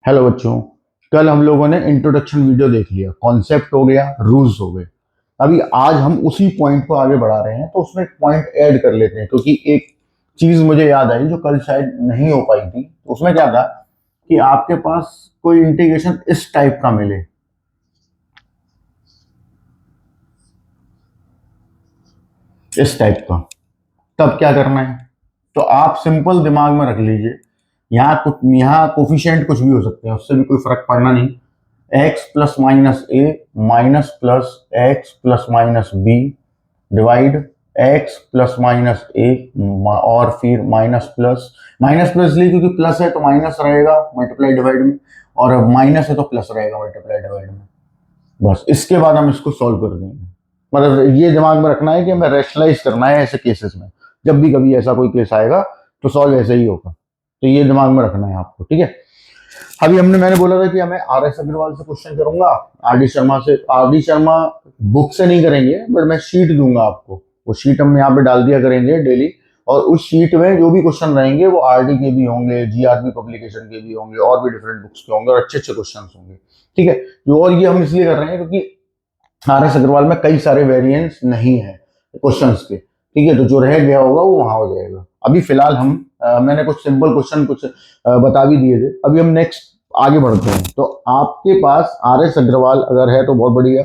Hello बच्चों। कल हम लोगों ने इंट्रोडक्शन वीडियो देख लिया, कॉन्सेप्ट हो गया, रूल्स हो गए। अभी आज हम उसी पॉइंट को आगे बढ़ा रहे हैं, तो उसमें एक पॉइंट ऐड कर लेते हैं, क्योंकि एक चीज मुझे याद आई जो कल शायद नहीं हो पाई थी। तो उसमें क्या था कि आपके पास कोई इंटीग्रेशन इस टाइप का मिले, इस टाइप का, तब क्या करना है। तो आप सिंपल दिमाग में रख लीजिए, यहाँ कोफिशिएंट कुछ भी हो सकते हैं, उससे भी कोई फर्क पड़ना नहीं। X plus minus a minus plus x plus minus b divide x plus minus a, और फिर माइनस प्लस लिए क्योंकि प्लस है तो माइनस रहेगा मल्टीप्लाई डिवाइड में, और माइनस है तो प्लस रहेगा मल्टीप्लाई डिवाइड में। बस इसके बाद हम इसको सॉल्व कर देंगे। मतलब ये दिमाग में रखना है कि हमें रैशनलाइज करना है ऐसे केसेस में। जब भी कभी ऐसा कोई केस आएगा तो सॉल्व ऐसे ही होगा। तो ये दिमाग में रखना है आपको, ठीक है। अभी मैंने बोला था कि हमें आर एस अग्रवाल से क्वेश्चन करूंगा, आर डी शर्मा बुक से नहीं करेंगे, बट मैं शीट दूंगा आपको। वो शीट हम यहाँ पे डाल दिया करेंगे डेली, और उस शीट में जो भी क्वेश्चन रहेंगे वो आर डी के भी होंगे, जीआरबी पब्लिकेशन के भी होंगे, और भी डिफरेंट बुक्स के होंगे, और अच्छे अच्छे क्वेश्चन होंगे, ठीक है। और ये हम इसलिए कर रहे हैं क्योंकि आर एस अग्रवाल में कई सारे वेरिएंट्स नहीं है क्वेश्चंस के, ठीक है। तो जो रह गया होगा वो वहां हो जाएगा। अभी फिलहाल मैंने कुछ सिंपल क्वेश्चन कुछ बता भी दिए थे। अभी हम नेक्स्ट आगे बढ़ते हैं। तो आपके पास आर एस अग्रवाल अगर है तो बहुत बढ़िया,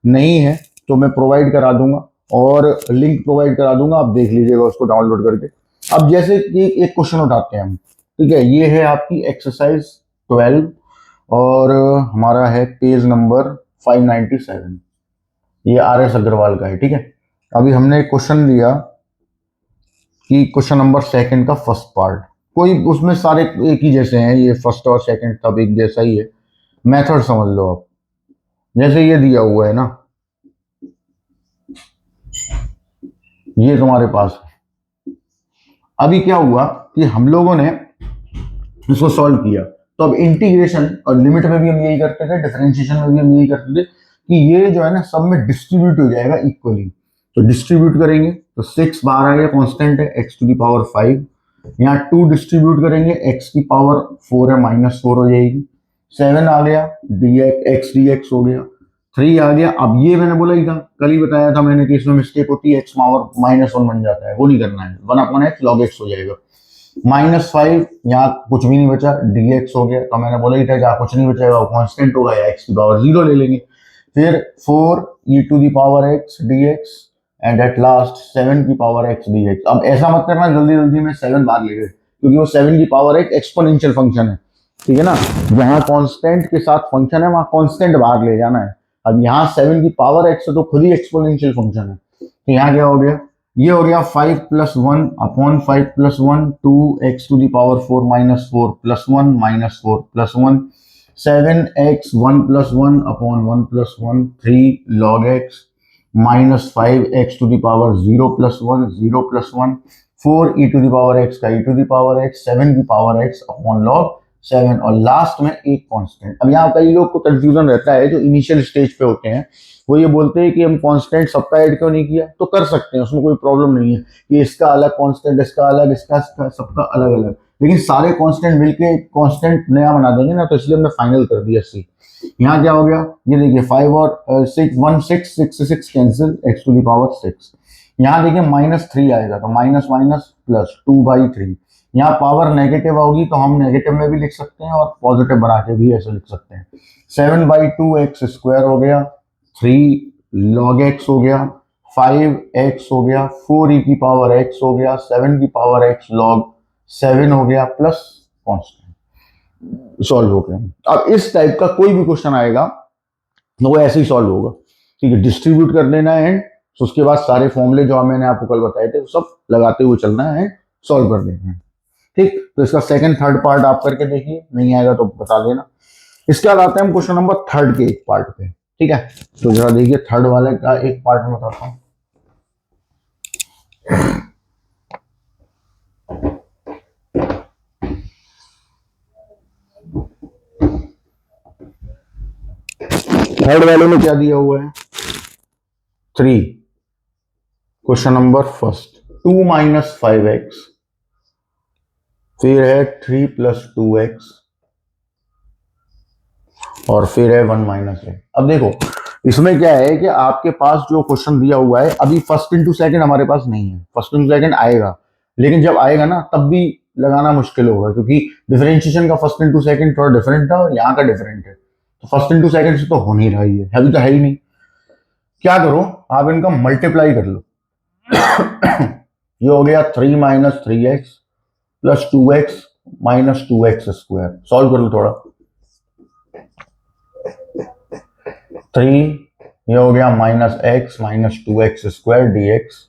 नहीं है तो मैं प्रोवाइड करा दूंगा, और लिंक प्रोवाइड करा दूंगा, आप देख लीजिएगा उसको डाउनलोड करके। अब जैसे कि एक क्वेश्चन उठाते हैं हम, ठीक है। ये है आपकी एक्सरसाइज 12, और हमारा है पेज नंबर 597। ये आर एस अग्रवाल का है, ठीक है। अभी हमने एक क्वेश्चन दिया कि क्वेश्चन नंबर सेकंड का फर्स्ट पार्ट, कोई उसमें सारे एक ही जैसे हैं, ये फर्स्ट और सेकंड सब एक जैसा ही है। मेथड समझ लो आप। जैसे ये दिया हुआ है ना, ये तुम्हारे पास है। अभी क्या हुआ कि हम लोगों ने इसको सॉल्व किया, तो अब इंटीग्रेशन और लिमिट में भी हम यही करते थे, डिफरेंशिएशन में भी हम यही करते थे कि ये जो है ना सब में डिस्ट्रीब्यूट हो जाएगा इक्वली। तो डिस्ट्रीब्यूट करेंगे तो 6 बाहर आ गया, कांस्टेंट है, एक्स टू दी पावर 5। यहाँ 2 डिस्ट्रीब्यूट करेंगे, एक्स की पावर 4 है, -4 हो जाएगी। 7 आ गया, डी एक्स डी एक्स हो गया। 3 आ गया। अब ये मैंने बोला ही था, कल ही बताया था मैंने कि इसमें मिस्टेक होती है, एक्स पावर -1 बन जाता है, वो नहीं करना है, 1/x log x हो जाएगा। -5, यहाँ कुछ भी नहीं बचा, dx हो गया। तो मैंने बोला ही था जहाँ कुछ नहीं बचेगा वो कांस्टेंट होगा, या x की पावर 0 ले लेंगे। फिर 4 e to the power x dx, and at last 7 की पावर x dx। अब ऐसा मत करना जल्दी जल्दी में 7 बाहर ले गए, क्योंकि वो 7 की पावर एक एक्सपोनेंशियल फंक्शन है, ठीक है ना। जहाँ कांस्टेंट के साथ फंक्शन है वहां कांस्टेंट बाहर ले जाना है। अब यहाँ 7 की पावर x है तो खुद ही एक्सपोनेंशियल फंक्शन है। तो यहाँ क्या हो गया, ये हो गया 5 + 1 upon 5 + 1, 2x to the power 4 -4 + 1 -4 + 1, 7x 1 + 1 upon 1 + 1, 3 log x, -5x to the power 0 + 1 0 + 1, 4 e to the power x का e to the power x, 7 की पावर x अपॉन log 7, और लास्ट में एक कांस्टेंट। अब यहाँ कई लोग को कंफ्यूजन रहता है जो इनिशियल स्टेज पे होते हैं, वो ये बोलते हैं कि हम कांस्टेंट सबका ऐड क्यों नहीं किया। तो कर सकते हैं, उसमें कोई प्रॉब्लम नहीं है कि इसका अलग कांस्टेंट, इसका अलग, इसका सबका अलग अलग, लेकिन सारे कांस्टेंट मिलके कांस्टेंट नया बना देंगे ना, तो इसलिए हमने फाइनल कर दिया सी। यहाँ क्या हो गया, ये देखिए 5 और 6, 1 6 6 से 6 cancel, x to the power 6। यहाँ देखिए -3 आएगा तो माइनस माइनस प्लस 2/3। यहाँ पावर नेगेटिव होगी तो हम नेगेटिव में भी लिख सकते हैं, और पॉजिटिव बना के भी ऐसे लिख सकते हैं। 7/2x² हो गया, 3 log x हो गया, 5x हो गया, 4e की पावर x हो गया, 7 की पावर x log 7 हो गया, प्लस कांस्टेंट। सॉल्व हो गया। अब इस टाइप का कोई भी क्वेश्चन आएगा तो वो ऐसे ही सॉल्व होगा, ठीक है। डिस्ट्रीब्यूट कर देना है, तो उसके बाद सारे फॉर्मूले जो मैंने आपको कल बताए थे वो सब लगाते हुए चलना है, सॉल्व कर देना है, ठीक। तो इसका सेकंड थर्ड पार्ट आप करके देखिए, नहीं आएगा तो बता देना। इसके बाद आते हैं हम क्वेश्चन नंबर 3 के एक पार्ट पे, ठीक है। तो जरा देखिए थर्ड वाले का एक पार्ट में बताता हूँ। थर्ड वाले में क्या दिया हुआ है, 3, क्वेश्चन नंबर फर्स्ट, 2 - 5x, फिर है 3 + 2x, और फिर है 1 माइनस ए। अब देखो इसमें क्या है कि आपके पास जो क्वेश्चन दिया हुआ है अभी फर्स्ट इंटू सेकंड हमारे पास नहीं है, फर्स्ट इंटू सेकंड आएगा, लेकिन जब आएगा ना तब भी लगाना मुश्किल होगा, क्योंकि डिफरेंशिएशन का फर्स्ट इंटू सेकंड थोड़ा डिफरेंट था और यहाँ का डिफरेंट है, तो फर्स्ट इंटू सेकंड से तो हो नहीं रहा है, ये अभी तो है ही नहीं। क्या करो, आप इनका मल्टीप्लाई कर लो। ये हो गया 3 minus 3x plus 2x minus 2x square. Solve कर लो थोड़ा। 3, ये हो गया minus x minus 2x square D x,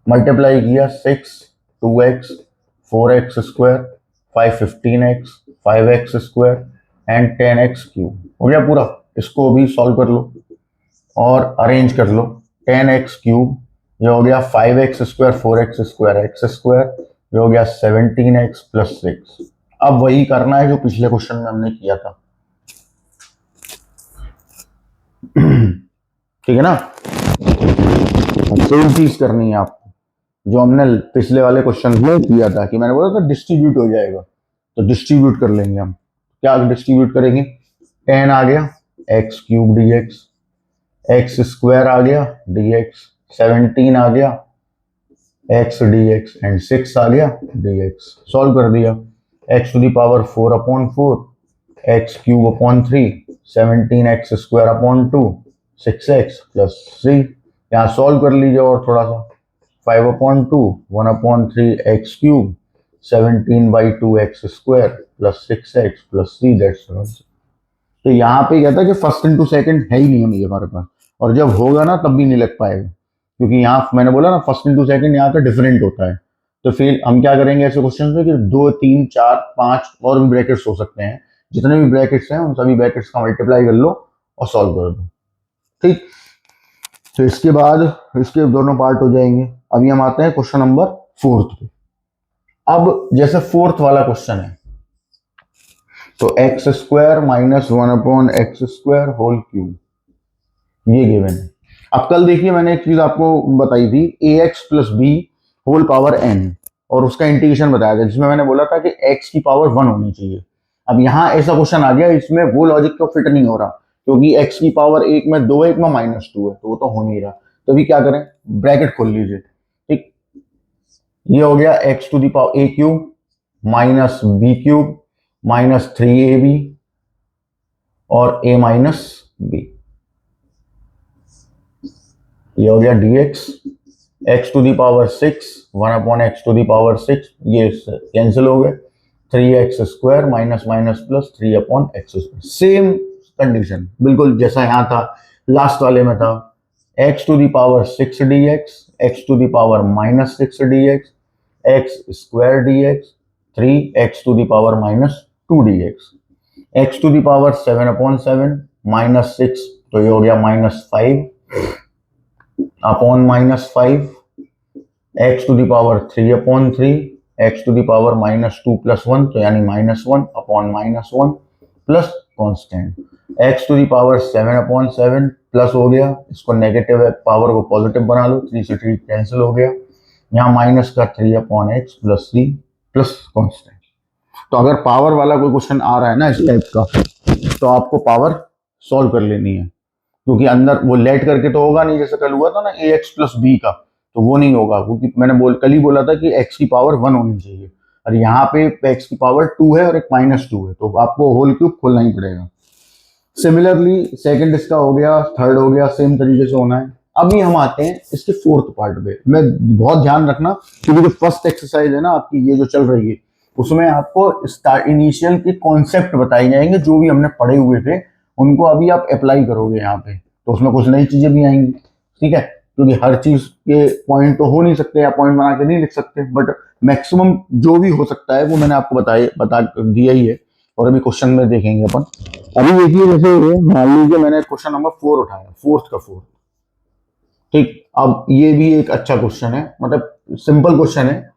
multiply किया 6 2x 4x square 5 15x 5x square and 10x cube. हो गया पूरा। इसको भी सॉल्व कर लो और अरेंज कर लो। 10x क्यूब, ये हो गया 5x square 4x square x square, ये हो गया 17x प्लस 6। अब वही करना है जो पिछले क्वेश्चन में हमने किया था। ठीक है ना, सेम चीज करनी है आपको जो हमने पिछले वाले क्वेश्चन में किया था, कि मैंने बोला था डिस्ट्रीब्यूट हो जाएगा, तो डिस्ट्रीब्यूट कर लेंगे हम। क्या डिस्ट्रीब्यूट करेंगे? 10 आ गया x cube d x, x square आ गया डी एक्स, 17 आ गया एक्स डी एक्स एंड 6 आ गया डी एक्स। सॉल्व कर दिया। X to the power 4 upon 4, x cube upon 3, 17 x square upon 2, 6x plus 3। यहाँ सॉल्व कर लीजिए और थोड़ा सा। 5 upon 2, 1 upon 3 x cube, 17 by 2 x square plus 6x plus 3, that's answer. तो यहाँ पे कहता है कि फर्स्ट इंटू सेकंड है ही नहीं है हमारे पास, और जब होगा ना तब भी नहीं लग पाएगा, क्योंकि यहाँ मैंने बोला ना फर्स्ट इंटू सेकंड यहाँ का डिफरेंट होता है। तो फिर हम क्या करेंगे ऐसे क्वेश्चन में कि 2 3 4 5 और भी ब्रैकेट्स हो सकते हैं, जितने भी ब्रैकेट्स हैं उन सभी ब्रैकेट्स का मल्टीप्लाई कर लो और सॉल्व कर दो। ठीक, तो इसके बाद इसके दोनों पार्ट हो जाएंगे। अभी हम आते हैं क्वेश्चन नंबर 4 पे। अब जैसे 4th वाला क्वेश्चन है, तो x square minus 1 upon x square whole cube, ये गिवन है। अब कल देखिए मैंने एक चीज आपको बताई थी, a x plus b whole power n, और उसका इंटीग्रेशन बताया था, जिसमें मैंने बोला था कि एक्स की पावर 1 होनी चाहिए। अब यहाँ ऐसा क्वेश्चन आ गया, इसमें वो लॉजिक तो फिट नहीं हो रहा, क्योंकि एक्स की पावर 1 में 2 1 में -2 है, तो वो तो हो नहीं रहा। तो अभी क्या करें, ब्रैकेट खोल लीजिए। ठीक, ये हो गया x to the power a cube minus b cube minus 3ab और a माइनस बी। ये हो गया dx, x to the power 6, 1 upon x to the power 6, ये कैंसिल हो गए, 3x square minus minus plus 3 upon x square. Same condition बिल्कुल जैसा यहाँ था, लास्ट वाले में था, x to the power 6 dx, x to the power minus 6 dx, x square dx, 3x to the power minus 2 dx, x to the power 7 upon 7 minus 6, तो ये हो गया minus 5 upon minus 5, x to the power 3 upon 3, x to the power minus 2 plus 1, तो यानी -1 upon -1 plus constant, x to the power 7 upon 7 plus हो गया, इसको negative है पावर को पॉजिटिव बना लो, 3 से 3 कैंसिल हो गया, यहाँ माइनस का 3 upon x plus 3 plus constant. तो अगर पावर वाला कोई क्वेश्चन आ रहा है ना इस टाइप का, तो आपको पावर सॉल्व कर लेनी है, क्योंकि अंदर वो लेट करके तो होगा नहीं, जैसे कल हुआ था ना ए एक्स प्लस बी का, तो वो नहीं होगा, क्योंकि मैंने कल ही बोला था कि एक्स की पावर 1 होनी चाहिए, और यहाँ पे एक्स की पावर 2 है और एक -2 है, तो आपको होल क्यूब खोलना ही पड़ेगा। सिमिलरली सेकंड इसका हो गया, थर्ड हो गया, सेम तरीके से होना है। अभी हम आते हैं इसके 4th पार्ट पे। मैं बहुत ध्यान रखना, क्योंकि जो फर्स्ट एक्सरसाइज है ना आपकी ये जो चल रही है, उसमें आपको इनिशियल के कॉन्सेप्ट बताए जाएंगे, जो भी हमने पढ़े हुए थे उनको अभी आप अप्लाई करोगे यहाँ पे, तो उसमें कुछ नई चीजें भी आएंगी। ठीक है, क्योंकि हर चीज के पॉइंट तो हो नहीं सकते, या पॉइंट बना के नहीं लिख सकते, बट मैक्सिमम जो भी हो सकता है वो मैंने आपको बता दिया ही है, और अभी क्वेश्चन में देखेंगे अपन। अभी देखिए जैसे मान लीजिए मैंने क्वेश्चन नंबर 4 उठाया, 4th का 4। ठीक, अब ये भी एक अच्छा क्वेश्चन है, मतलब सिंपल क्वेश्चन है,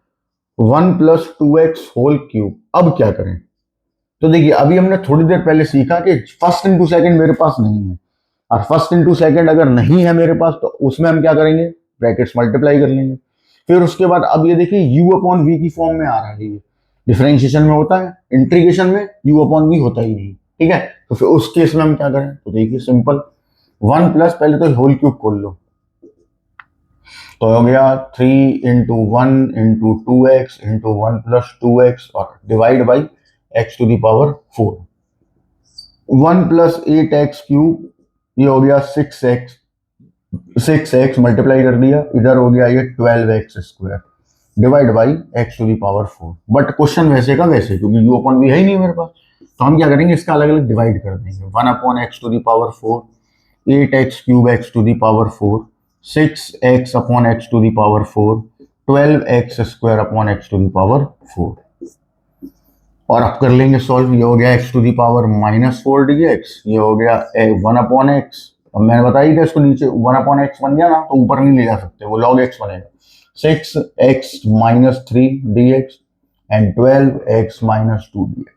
1 प्लस 2x होल क्यूब। अब क्या करें? तो देखिए अभी हमने थोड़ी देर पहले सीखा कि फर्स्ट इंटू सेकंड मेरे पास नहीं है, और फर्स्ट इंटू सेकंड अगर नहीं है मेरे पास, तो उसमें हम क्या करेंगे, ब्रैकेट्स मल्टीप्लाई कर लेंगे। फिर उसके बाद अब ये देखिए u अपॉन वी की फॉर्म में आ रहा है, ये डिफरेंशिएशन में होता है, इंटीग्रेशन में u अपॉन वी होता ही नहीं, ठीक है, तो फिर उस केस में हम क्या करें, तो देखिए सिंपल, 1 प्लस, पहले तो होल क्यूब खोल लो, तो हो गया 3 into 1 into 2x into 1 plus 2x और divide by x to the power 4, 1 plus 8x cube, ये हो गया 6x मल्टीप्लाई कर दिया, इधर हो गया ये 12x square divide by x to the power 4। But question वैसे का वैसे, क्योंकि u अपॉन v है ही नहीं मेरे पास, तो हम क्या करेंगे, इसका अलग अलग डिवाइड कर देंगे, 1 upon x to the power 4, 8x cube x to the power 4, 6x upon x to the power 4, 12x square upon x to the power 4। और अब कर लेंगे सॉल्व, ये हो गया x to the power -4 dx, ये हो गया 1 अपॉन x। अब मैंने बताया था इसको नीचे 1 अपॉन x बन गया ना, तो ऊपर नहीं ले जा सकते, वो log x बनेगा, 6x -3 dx and 12x -2 dx।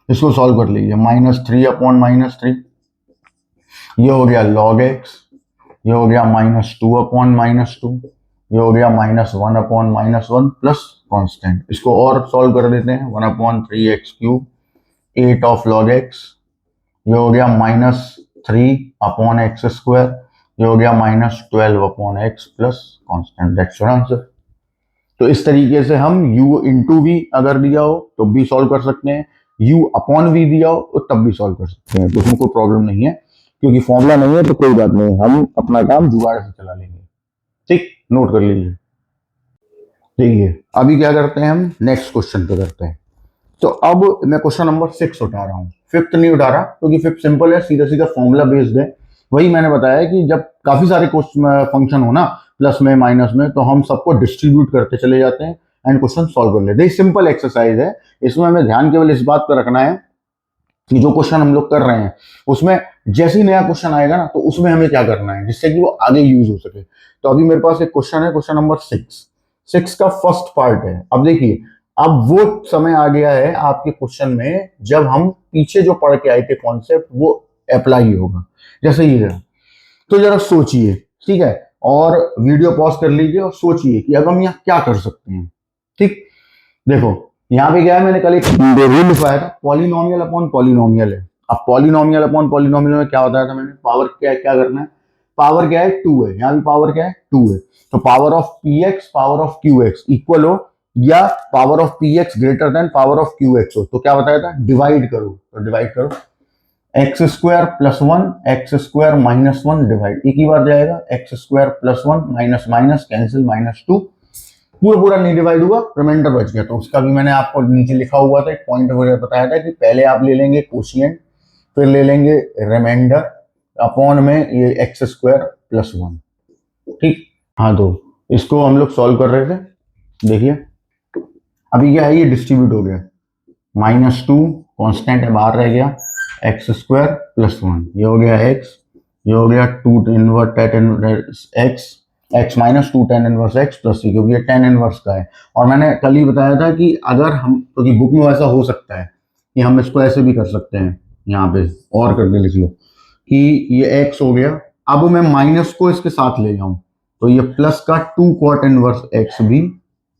इसको सॉल्व कर लीजिए, -3 अपॉन -3, ये हो गया log x, ये हो गया -2 अपॉन -2, ये हो गया -1 अपॉन -1 प्लस कांस्टेंट। इसको और सॉल्व कर देते हैं, 1 upon 3x cube 8 of log x, ये हो गया -3 अपॉन x स्क्वायर, ये हो गया -12 upon x plus constant, that's your answer. तो इस तरीके से हम u इंटू वी अगर दिया हो तो भी सॉल्व कर सकते हैं, u अपॉन वी दिया हो तो तब भी सॉल्व कर सकते हैं, तो उसमें कोई प्रॉब्लम नहीं है, क्योंकि फॉर्मूला नहीं है तो कोई बात नहीं, हम अपना काम जुगाड़ से चला लेंगे। ठीक, नोट कर लीजिए। देखिए अभी क्या करते हैं, हम नेक्स्ट क्वेश्चन पे करते हैं। तो अब मैं क्वेश्चन नंबर 6 उठा रहा हूँ, 5th नहीं उठा रहा, क्योंकि 5th सिंपल है, सीधा सीधा फॉर्मूला बेस्ड है। वही मैंने बताया कि जब काफी सारे फंक्शन हो ना, प्लस में माइनस में, तो हम सबको डिस्ट्रीब्यूट करते चले जाते हैं एंड क्वेश्चन सॉल्व कर लेते हैं। सिंपल एक्सरसाइज है, इसमें हमें ध्यान केवल इस बात पर रखना है कि जो क्वेश्चन हम लोग कर रहे हैं उसमें जैसे ही नया क्वेश्चन आएगा ना, तो उसमें हमें क्या करना है जिससे कि वो आगे यूज हो सके। तो अभी मेरे पास एक क्वेश्चन है, क्वेश्चन नंबर 6 का फर्स्ट पार्ट है। अब देखिए, अब वो समय आ गया है आपके क्वेश्चन में जब हम पीछे जो पढ़ के आए थे कॉन्सेप्ट वो अप्लाई होगा, जैसे ये है। तो जरा सोचिए, ठीक है, और वीडियो पॉज कर लीजिए और सोचिए कि अब हम यहाँ क्या कर सकते हैं। ठीक, देखो यहाँ पे क्या है, मैंने कल एक रूल लिखवाया था, पॉलिनोमियल अपॉन पॉलिनोमियल है। अब पॉलिनोमियल अपॉन पॉलिनोमियल में क्या बताया था मैंने, पावर क्या है, क्या करना है, पावर क्या है 2 है, यहाँ भी पावर क्या है 2 है, तो power of P x power of Q x equal हो, या power of P x greater than power of Q x हो, तो क्या बताया था, डिवाइड करो, तो डिवाइड करो, x square plus 1 x square -1 divide, एक ही बार जाएगा, x square plus 1 minus minus cancel -2, पूरा पूरा नहीं डिवाइड हुआ, रिमाइंडर बच गया। तो उसका भी मैंने आपको नीचे लिखा हुआ था, एक पॉइंट वगैरह बताया था कि पहले आप ले लेंगे कोशिएंट, फिर ले लेंगे रिमाइंडर, अपॉन में ये एक्स स्क्वायर प्लस 1। ठीक, हाँ, तो इसको हम लोग सॉल्व कर रहे थे। देखिए अभी क्या है, ये डिस्ट्रीब्यूट हो गया, -2 कांस्टेंट है, बाहर रह गया, एक्स स्क्वायर प्लस 1, ये हो गया एक्स, ये हो गया 2 invert x, x minus 2 tan inverse x plus c, क्योंकि ये tan इनवर्स का है। और मैंने कल ही बताया था कि अगर हम, क्योंकि बुक में ऐसा हो सकता है कि हम इसको ऐसे भी कर सकते हैं, यहाँ पे और करके लिख लो कि ये x हो गया, अब मैं माइनस को इसके साथ ले जाऊं तो ये प्लस का 2 cot इनवर्स x भी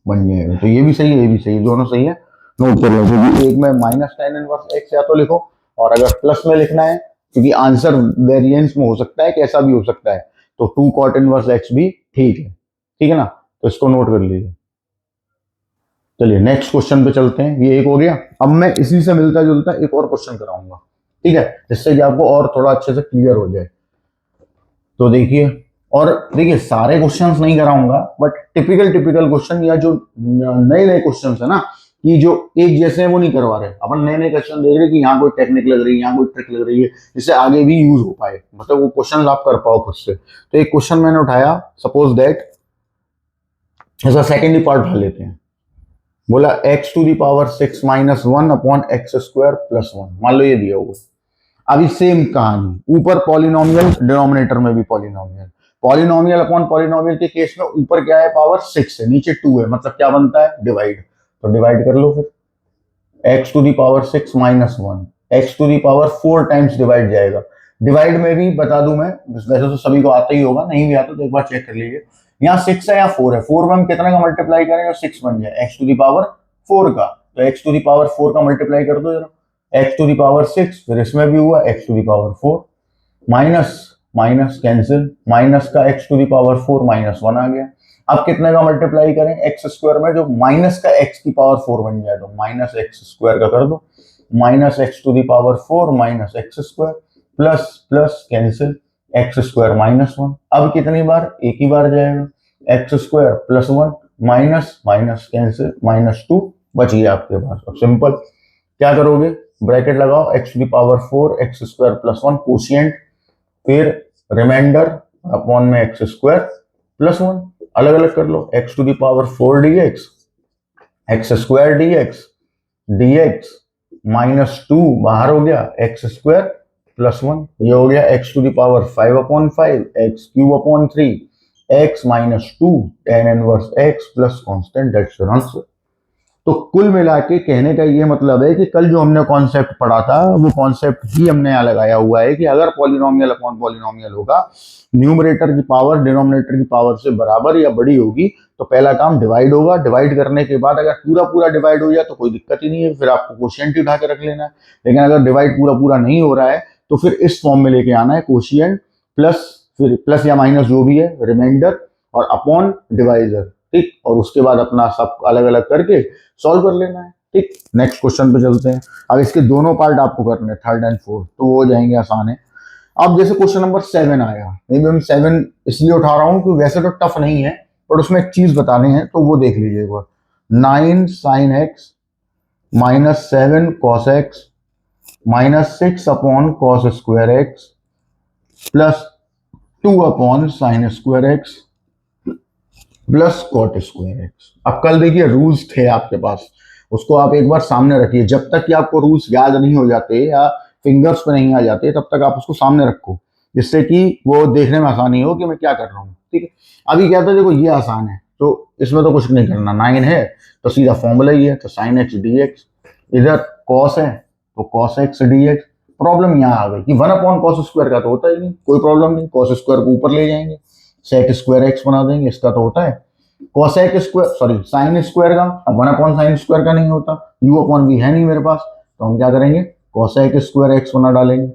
बन जाएगा। तो ये भी सही है, ये भी सही है, दोनों सही है, नोट कर लो। क्योंकि एक में माइनस tan इनवर्स x या तो लिखो, और अगर प्लस में लिखना है, क्योंकि आंसर वेरिएंस में हो सकता है, कैसा भी हो सकता है, तो 2 cot इनवर्स x भी ठीक है ना, तो इसको नोट कर लीजिए। चलिए नेक्स्ट क्वेश्चन पे चलते हैं, ये एक हो गया। अब मैं इसी से मिलता जुलता एक और क्वेश्चन कराऊंगा, ठीक है, जिससे कि आपको और थोड़ा अच्छे से क्लियर हो जाए। तो देखिए, और देखिए सारे क्वेश्चंस नहीं कराऊंगा, बट टिपिकल क्वेश्चन या जो नए नए क्वेश्चंस है ना, कि जो एक जैसे हैं वो नहीं करवा रहे, अपन नए नए क्वेश्चन देख रहे कि यहाँ कोई टेक्निक लग रही है, यहाँ कोई ट्रिक लग रही है, जिससे आगे भी यूज हो पाए, मतलब वो क्वेश्चन आप कर पाओ खुद से। तो एक क्वेश्चन मैंने उठाया, सपोज दैट, ऐसा सेकेंड ही पार्ट उठा लेते हैं, बोला x to the power 6 minus 1 upon x square plus 1, मान लो ये दिया हुआ। अभी सेम कहानी, ऊपर पॉलिनोमियल, डिनोमिनेटर में भी पॉलिनोमियल, पॉलिनोमियल अपॉन पॉलिनोमियल के केस में ऊपर क्या है, पावर 6 है, नीचे 2 है, मतलब क्या बनता है, डिवाइड। तो डिवाइड कर लो फिर, x to the power 6 minus 1, x to the power 4 times divide जाएगा। डिवाइड में भी बता दूं मैं, वैसे तो सभी को आता ही होगा, नहीं भी आता तो एक बार चेक कर लीजिए, यहाँ 6 है या 4 है, 4 में हम कितना का मल्टीप्लाई करें और 6 बन जाए, एक्स टू दी पावर 4 का, तो एक्स टू दी पावर 4 का मल्टीप्लाई कर दो जरा, एक्स टू द पावर 6, फिर इसमें भी हुआ x to the power 4, minus minus cancel, minus का एक्स टू द पावर 4 -1 आ गया। अब कितने का मल्टीप्लाई करें एक्स स्क्वायर में, जो माइनस का एक्स की पावर 4 बन जाए, तो माइनस एक्स स्क्वायर का कर दो, minus x to the power 4 minus x square, plus plus cancel, x square -1। अब कितनी बार, एक ही बार जाएगा, x square +1 minus minus cancel, -2 बच गया आपके पास। अब सिंपल क्या करोगे, ब्रैकेट लगाओ, x to the power 4 x square +1 quotient, फिर रिमाइंडर अपॉन में एक्स स्क्वायर +1, अलग अलग कर लो, x to the power 4 dx, x square dx, dx -2 बाहर हो गया, एक्स स्क्वायर +1, ये हो गया x to the power 5/5 x cube upon 3 x -2 tan inverse x plus constant, that's your answer. तो कुल मिला के कहने का ये मतलब है कि कल जो हमने कॉन्सेप्ट पढ़ा था वो कॉन्सेप्ट ही हमने यहाँ लगाया हुआ है कि अगर पॉलिनोमियल अपॉन पॉलिनोमियल होगा, न्यूमरेटर की पावर डिनोमिनेटर की पावर से बराबर या बड़ी होगी, तो पहला काम डिवाइड होगा, डिवाइड करने के बाद अगर पूरा पूरा डिवाइड हो जाए तो कोई दिक्कत ही नहीं है, फिर आपको कोशिएंट ही उठा के रख लेना है। लेकिन अगर डिवाइड पूरा पूरा नहीं हो रहा है तो फिर इस फॉर्म में लेके आना है, कोशिएंट प्लस, फिर प्लस या माइनस जो भी है, रिमाइंडर और अपॉन डिवाइजर, ठीक, और उसके बाद अपना सब अलग अलग करके सॉल्व कर लेना है, ठीक। नेक्स्ट क्वेश्चन पे चलते हैं। अब इसके दोनों पार्ट आपको करने हैं, 3rd एंड 4th, तो वो हो जाएंगे आसान है। अब जैसे क्वेश्चन नंबर 7 आया, मे बी हम 7 इसलिए उठा रहा हूं कि वैसे तो टफ नहीं है, पर उसमें एक चीज बतानी है, तो वो देख लीजिए एक बार। 9 sin x -7 cos x -6 upon cos square x plus 2 upon sin square x plus cot square x. अब कल देखिए रूल्स थे आपके पास, उसको आप एक बार सामने रखिए, जब तक कि आपको रूल्स याद नहीं हो जाते या फिंगर्स पे नहीं आ जाते तब तक आप उसको सामने रखो, जिससे कि वो देखने में आसानी हो कि मैं क्या कर रहा हूँ, ठीक है। अभी क्या था, देखो ये आसान है, तो इसमें तो कुछ नहीं करना, 9 है तो सीधा फॉर्मूला ही है, तो साइन एक्स डी एक्स, इधर कॉस है तो cos x d x. Problem यहाँ आ गई कि 1/cos स्क्वायर का तो होता ही नहीं, कोई प्रॉब्लम नहीं, कॉस स्क्वायर को ऊपर ले जाएंगे, सेक स्क्वायर एक्स बना देंगे, इसका तो होता है, cosec square sorry sine square का, अब 1/sin स्क्वायर का नहीं होता, u अपॉन v है नहीं मेरे पास, तो हम क्या करेंगे, कोसेक स्क्वायर एक्स बना डालेंगे।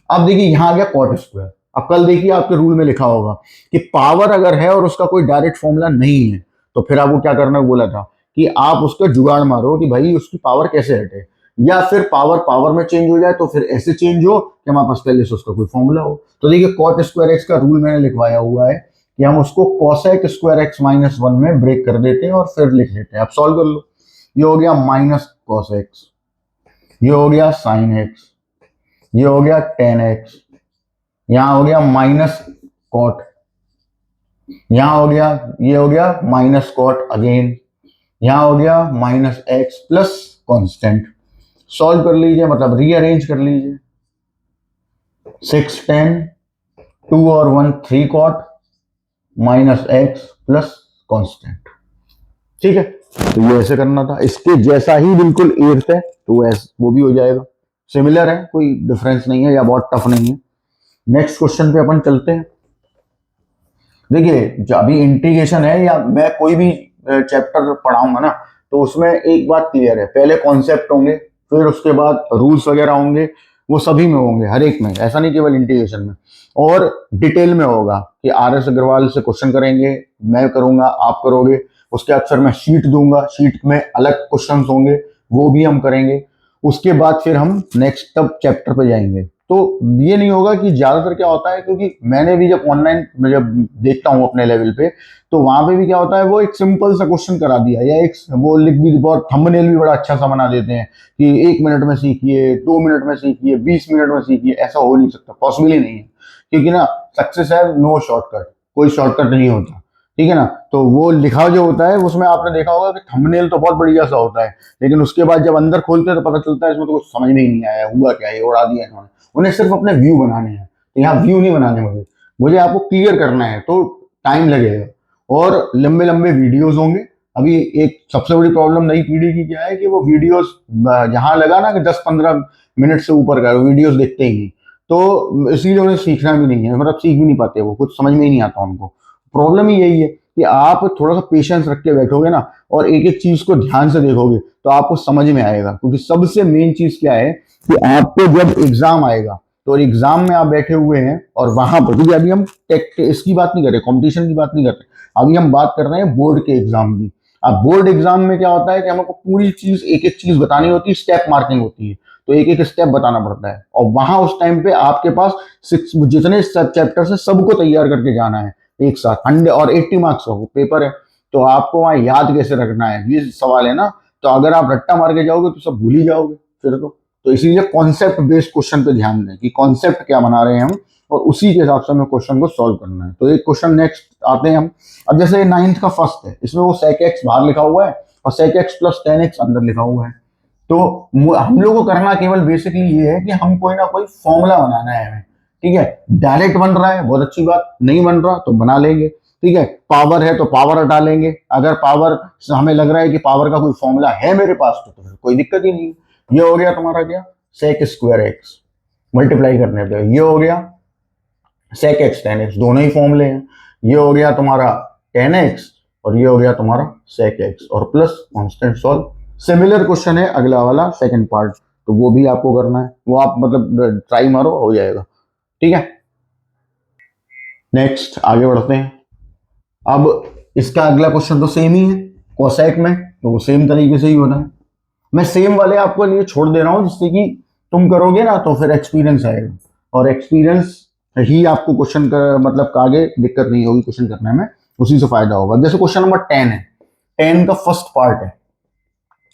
अब देखिए यहां आ गया कॉट स्क्वायर। अब कल देखिए आपके रूल में लिखा होगा कि पावर अगर है और उसका कोई डायरेक्ट फॉर्मूला नहीं है, तो फिर आपको क्या करना बोला था कि आप उसका जुगाड़ मारो कि भाई उसकी पावर कैसे हटे, या फिर पावर पावर में चेंज हो जाए तो फिर ऐसे चेंज हो कि हमारे पास पहले से उसका कोई फॉर्मूला हो। तो देखिए कॉट स्क्वायर एक्स का रूल मैंने लिखवाया हुआ है कि हम उसको कोसेक स्क्वायर एक्स -1 में ब्रेक कर देते हैं और फिर लिख लेते हैं। अब सॉल्व कर लो, ये हो गया माइनस कॉस एक्स, ये हो गया साइन एक्स, ये हो गया टेन एक्स, यहां हो गया माइनस कॉट, यहां हो गया, ये हो गया माइनस कॉट अगेन, यहां हो गया minus x plus constant. Solve कर लीजिए, मतलब रीअरेंज कर लीजिए, 6 10 2 और 1 3 cot minus x plus constant, ठीक है। तो ये ऐसे करना था, इसके जैसा ही बिल्कुल एर्थ है तो वो भी हो जाएगा, सिमिलर है, कोई डिफरेंस नहीं है या बहुत टफ नहीं है। नेक्स्ट क्वेश्चन पे अपन चलते हैं। देखिए अभी इंटीग्रेशन है या मैं कोई भी चैप्टर पढ़ाऊंगा ना, तो उसमें एक बात क्लियर है, पहले कॉन्सेप्ट होंगे, फिर उसके बाद रूल्स वगैरह होंगे, वो सभी में होंगे, हर एक में, ऐसा नहीं केवल इंटीग्रेशन में, और डिटेल में होगा कि RS अग्रवाल से क्वेश्चन करेंगे, मैं करूंगा, आप करोगे, उसके अक्सर मैं शीट दूंगा, शीट में अलग क्वेश्चन होंगे, वो भी हम करेंगे। उसके बाद फिर हम नेक्स्ट तब चैप्टर पे जाएंगे। तो ये नहीं होगा कि ज्यादातर क्या होता है, क्योंकि मैंने भी जब ऑनलाइन जब देखता हूँ अपने लेवल पे, तो वहां पे भी क्या होता है, वो एक सिंपल सा क्वेश्चन करा दिया या एक वो लिख भी, बहुत थंबनेल भी बड़ा अच्छा सा बना देते हैं कि 1 मिनट में सीखिए, 2 मिनट में सीखिए, 20 मिनट में सीखिए। ऐसा हो नहीं सकता, पॉसिबल ही नहीं है, क्योंकि ना सक्सेस है नो शॉर्टकट, कोई शॉर्टकट नहीं होता, ठीक है ना। तो वो लिखा जो होता है उसमें आपने देखा होगा कि थंबनेल तो बहुत बढ़िया सा होता है, लेकिन उसके बाद जब अंदर खोलते हैं तो पता चलता है इसमें तो कुछ समझ में ही नहीं आया, हुआ क्या, ये उड़ा दिया इन्होंने। उन्हें सिर्फ अपने व्यू बनाने हैं, तो यहाँ व्यू नहीं बनाने मुझे, मुझे आपको क्लियर करना है, तो टाइम लगेगा और लंबे लंबे वीडियोस होंगे। अभी एक सबसे बड़ी प्रॉब्लम नई पीढ़ी की क्या है कि वो वीडियोस जहां लगा ना कि 10-15 मिनट से ऊपर का वीडियोस देखते ही नहीं, तो इसीलिए उन्हें सीखना भी नहीं है, मतलब सीख भी नहीं पाते, वो कुछ समझ में ही नहीं आता उनको। प्रॉब्लम ही यही है कि आप थोड़ा सा पेशेंस रख के बैठोगे ना और एक एक चीज को ध्यान से देखोगे तो आपको समझ में आएगा, क्योंकि सबसे मेन चीज क्या है, कि आपको जब एग्जाम आएगा तो एग्जाम में आप बैठे हुए हैं और वहां पर, क्योंकि अभी हम टेक इसकी बात नहीं कर रहे, कंपटीशन की बात नहीं कर रहे, अभी हम बात कर रहे हैं बोर्ड के एग्जाम की। अब बोर्ड एग्जाम में क्या होता है कि हमको पूरी चीज एक एक चीज बतानी होती है, स्टेप मार्किंग होती है, तो एक एक स्टेप बताना पड़ता है, और वहां उस टाइम पे आपके पास जितने चैप्टर है सबको तैयार करके जाना है एक साथ। 100 और 80 मार्क्स का पेपर है, तो आपको वहां याद कैसे रखना है, ये सवाल है ना। तो अगर आप रट्टा मार के जाओगे तो सब भूल ही जाओगे फिर तो इसीलिए कॉन्सेप्ट बेस्ड क्वेश्चन पे ध्यान दें कि कॉन्सेप्ट क्या बना रहे हैं हम, और उसी के हिसाब से हमें क्वेश्चन को सॉल्व करना है। तो एक क्वेश्चन नेक्स्ट आते हैं हम। अब जैसे 9th का फर्स्ट है, इसमें वो sec x बाहर लिखा हुआ है और sec x प्लस 10x अंदर लिखा हुआ है। तो हम लोग को करना केवल बेसिकली ये है कि हम कोई ना कोई फॉर्मूला बनाना है हमें, ठीक है। डायरेक्ट बन रहा है बहुत अच्छी बात, नहीं बन रहा तो बना लेंगे, ठीक है। पावर है तो पावर हटा लेंगे, अगर पावर हमें लग रहा है कि पावर का कोई फॉर्मूला है मेरे पास तो फिर कोई दिक्कत ही नहीं। ये हो गया तुम्हारा क्या, sec स्क्वायर एक्स मल्टीप्लाई करने पे, ये हो गया sec x tan x, दोनों ही फॉर्मूले हैं। ये हो गया तुम्हारा tan x और ये हो गया तुम्हारा sec x और plus constant solve. Similar question है अगला वाला सेकंड पार्ट, तो वो भी आपको करना है, वो आप मतलब ट्राई मारो हो जाएगा, ठीक है। नेक्स्ट आगे बढ़ते हैं। अब इसका अगला क्वेश्चन तो सेम ही है कोसेक में, तो वो सेम तरीके से ही होना है। मैं सेम वाले आपको लिए छोड़ दे रहा हूं जिससे कि तुम करोगे ना तो फिर एक्सपीरियंस आएगा, और एक्सपीरियंस ही आपको क्वेश्चन का मतलब आगे दिक्कत नहीं होगी क्वेश्चन करने में, उसी से फायदा होगा। जैसे क्वेश्चन नंबर 10 है, 10 का फर्स्ट पार्ट है,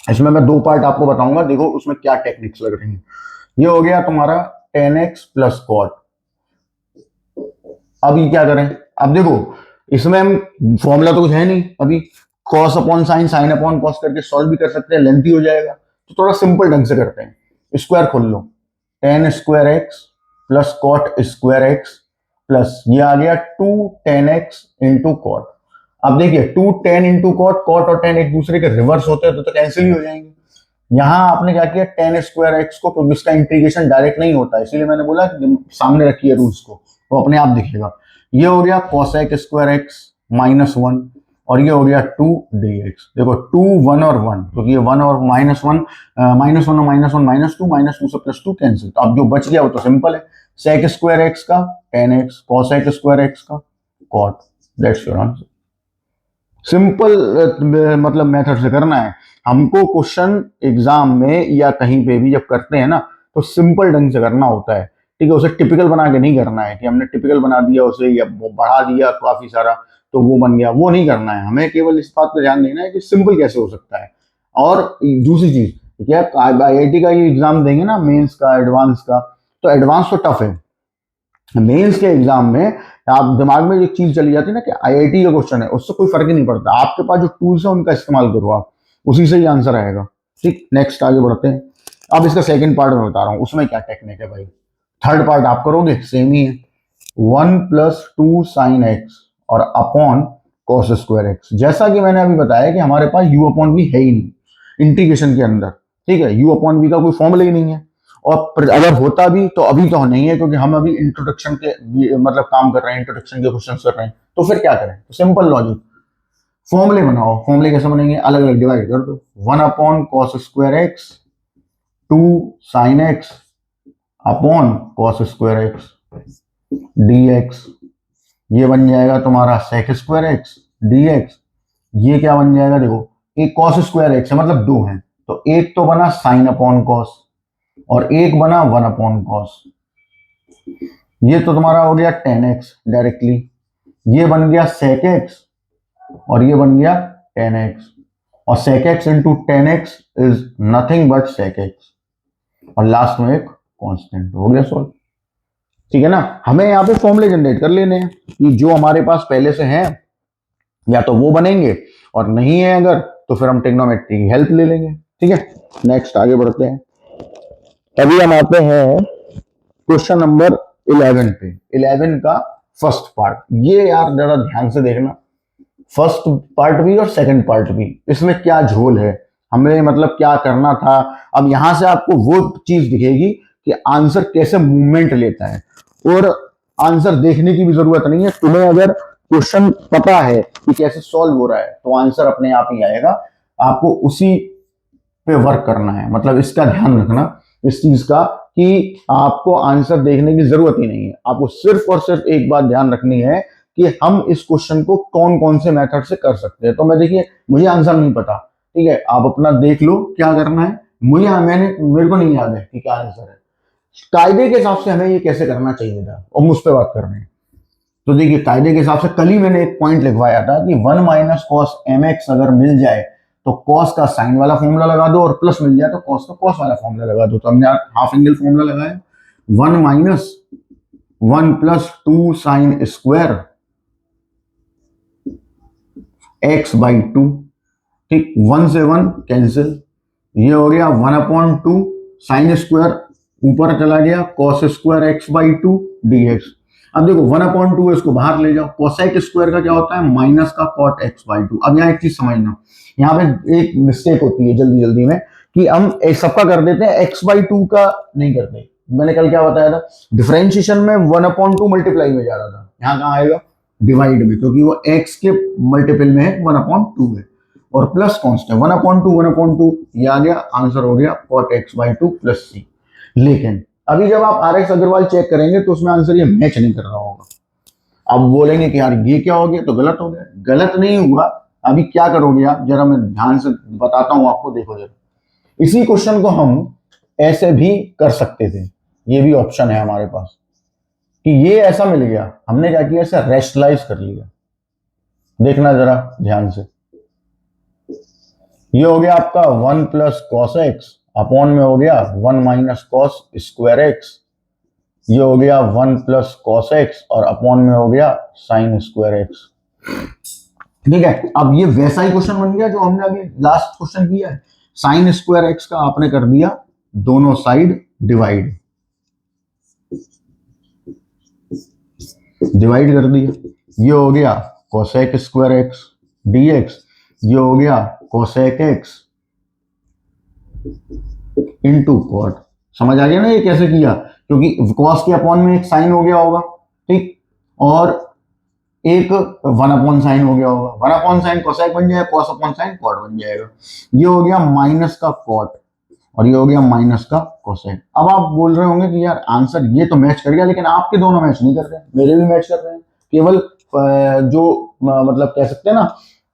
इसमें मैं 2 पार्ट आपको बताऊंगा, देखो उसमें क्या टेक्निक्स लग रही है। ये हो गया तुम्हारा 10x प्लस कॉट। अब ये क्या करें, अब देखो इसमें हम फॉर्मूला तो कुछ है नहीं अभी, cos upon sine, sine upon cos करके सॉल्व भी कर सकते हैं, लेंथी हो जाएगा, तो थोड़ा सिंपल ढंग से करते हैं। स्क्वायर खोल लो, tan square x plus cot square x plus ये आ गया 2 10 एक्स इंटू कॉट। अब देखिए 2 10 इंटू कॉट, कॉट और 10 एक दूसरे के रिवर्स होते हैं तो कैंसिल ही हो जाएंगे। यहां आपने क्या किया, टेन स्क्वायर एक्स को, क्योंकि इसका इंटीग्रेशन डायरेक्ट नहीं होता, इसीलिए मैंने बोला कि सामने रखिए रूल्स को, वो अपने आप दिखेगा। ये हो गया cosec स्क्वायर एक्स माइनस 1 और ये हो गया 2 dx। देखो 2 1 और 1, क्योंकि ये 1 और माइनस 1 माइनस 1 और माइनस 1 माइनस 2 से प्लस 2 कैंसिल, तो अब जो बच गया वो तो सिंपल है, sec स्क्वायर एक्स का 10x cosec स्क्वायर एक्स का cot, that's your answer. Simple मतलब मेथड से करना है हमको क्वेश्चन एग्जाम में या कहीं पे भी जब करते हैं ना, तो सिंपल ढंग से करना होता है, ठीक है। उसे टिपिकल बना के नहीं करना है कि हमने टिपिकल बना दिया उसे या बढ़ा दिया काफी सारा तो वो बन गया, वो नहीं करना है हमें, केवल इस बात पर ध्यान देना है कि सिंपल कैसे हो सकता है। और दूसरी चीज क्या, IIT का ये एग्जाम देंगे ना मेंस का एडवांस का, तो एडवांस तो टफ है, मेंस के एग्जाम में आप दिमाग में एक चीज चली जाती है ना कि IIT का क्वेश्चन है, उससे कोई फर्क ही नहीं पड़ता, आपके पास जो टूल्स है उनका इस्तेमाल करो आप, उसी से ही आंसर आएगा, ठीक। नेक्स्ट आगे बढ़ते हैं। अब इसका सेकंड पार्ट में बता रहा हूं उसमें क्या टेक्निक है भाई। थर्ड पार्ट आप करोगे सेम ही है, 1 प्लस 2 साइन एक्स और अपॉन कॉस स्क्वायर एक्स। जैसा कि मैंने अभी बताया कि हमारे पास यू अपॉन वी है ही नहीं इंटीग्रेशन के अंदर, ठीक है, यू अपॉन वी का कोई फॉर्मूला ही नहीं है, और अगर होता भी तो अभी तो नहीं है, क्योंकि हम अभी इंट्रोडक्शन के मतलब काम कर रहे हैं, इंट्रोडक्शन के क्वेश्चन कर रहे हैं, तो फिर क्या करें, तो सिंपल लॉजिक, फॉर्मूले बनाओ। फॉर्मूले कैसे बनेंगे, अलग अलग डिवाइड कर दो, 1 upon cos square x 2 sign x upon cos square x dx, ये बन जाएगा तुम्हारा sec स्क्वायर एक्स dx। ये क्या बन जाएगा, देखो एक cos स्क्वायर एक्स है मतलब 2 है, तो एक तो बना साइन अपॉन कॉस और एक बना 1 अपॉन कॉस। ये तो तुम्हारा हो गया 10x डायरेक्टली, ये बन गया sec x और ये बन गया 10x, और sec x into 10x is nothing but sec x, और लास्ट में एक कांस्टेंट, हो गया सॉल्व, ठीक है ना। हमें यहाँ पे फॉर्मूले जनरेट कर लेने हैं कि जो हमारे पास पहले से हैं या तो वो बनेंगे, और नहीं है अगर तो फिर हम ट्रिग्नोमेट्री की हेल्प ले लेंगे, ठीक है। नेक्स्ट आगे बढ़ते हैं। अभी हम आते हैं क्वेश्चन नंबर 11 पे, 11 का फर्स्ट पार्ट। ये यार जरा ध्यान से देखना, फर्स्ट पार्ट भी और सेकंड पार्ट भी, इसमें क्या झोल है, हमें मतलब क्या करना था। अब यहां से आपको वो चीज दिखेगी कि आंसर कैसे मूवमेंट लेता है, और आंसर देखने की भी जरूरत नहीं है, तुम्हें अगर क्वेश्चन पता है कि कैसे सॉल्व हो रहा है तो आंसर अपने आप ही आएगा, आपको उसी पे वर्क करना है। मतलब इसका ध्यान रखना इस चीज का कि आपको आंसर देखने की जरूरत ही नहीं है, आपको सिर्फ और सिर्फ एक बात ध्यान रखनी है कि हम इस क्वेश्चन को कौन कौन से मेथड से कर सकते हैं। तो मैं देखिए मुझे आंसर नहीं पता, ठीक है, आप अपना देख लो क्या करना है, मेरे को नहीं याद है कि क्या आंसर है। कायदे के हिसाब से हमें ये कैसे करना चाहिए था और मुझ पर बात कर रहे हैं। तो देखिए कायदे के हिसाब से कल ही मैंने एक पॉइंट लिखवाया था कि 1 माइनस कॉस एम एक्स अगर मिल जाए तो कॉस का साइन वाला फॉर्मूला लगा दो, और प्लस मिल जाए तो कॉस का कॉस वाला फॉर्मूला लगा दो। तो हमने हाफ एंगल फॉर्मूला लगाया, 1 minus 1 plus 2 sine square x by 2, ठीक, 1 से 1 कैंसिल, ये हो गया 1/2 साइन स्क्वायर ऊपर चला गया cos square x by 2 dx। अब देखो 1/2 इसको बाहर ले जाओ, कोसेक स्क्वायर का क्या होता है, माइनस का कॉट एक्स बाई 2। अब यहाँ एक चीज समझना, यहाँ पे एक मिस्टेक होती है जल्दी जल्दी में कि हम सबका कर देते हैं, एक्स बाई 2 का नहीं करते। मैंने कल क्या बताया था, डिफरेंशिएशन में 1/2 मल्टीप्लाई में जा रहा था, यहाँ कहाँ आएगा, डिवाइड में, क्योंकि वो एक्स के मल्टीपल में है, 1/2 है, और प्लस कांस्टेंट 1/2 ये आ गया, आंसर हो गया cot x बाई 2 प्लस सी। लेकिन अभी जब आप आर एक्स अग्रवाल चेक करेंगे तो उसमें आंसर ये मैच नहीं कर रहा होगा। आप बोलेंगे कि यार ये क्या हो गया, तो गलत हो गया। गलत नहीं हुआ, अभी क्या करोगे आप, जरा मैं ध्यान से बताता हूं आपको, देखो जरा। इसी क्वेश्चन को हम ऐसे भी कर सकते थे, ये भी ऑप्शन है हमारे पास कि ये ऐसा मिल गया, हमने क्या किया, ऐसा रेशनलाइज कर लिया। देखना जरा ध्यान से, ये हो गया आपका 1 प्लस कॉस एक्स अपॉन में हो गया 1 माइनस कॉस स्क्वायर एक्स, ये हो गया 1 प्लस कॉस एक्स और अपॉन में हो गया साइन स्क्वायर एक्स। ठीक है, अब ये वैसा ही क्वेश्चन बन गया जो हमने अभी लास्ट क्वेश्चन किया है। साइन स्क्वायर एक्स का आपने कर दिया दोनों साइड डिवाइड, डिवाइड कर दिया, ये हो गया कोसेक स्क्वायर एक्स डीएक्स, ये हो गया कोसेक एक्स इंटू कॉट। समझ आ गया ना ये कैसे किया, क्योंकि कॉस के अपॉन में एक साइन हो गया होगा, ठीक, और एक 1 अपॉन साइन हो गया होगा, 1 अपॉन साइन कोसेक बन जाएगा, कॉस अपॉन साइन कॉट बन जाएगा। ये हो गया माइनस का कॉट और ये हो गया माइनस का कोसेक। अब आप बोल रहे होंगे कि यार आंसर ये तो मैच कर गया, लेकिन आपके दोनों मैच नहीं कर रहे, मेरे भी मैच कर रहे हैं, केवल जो मतलब कह सकते हैं ना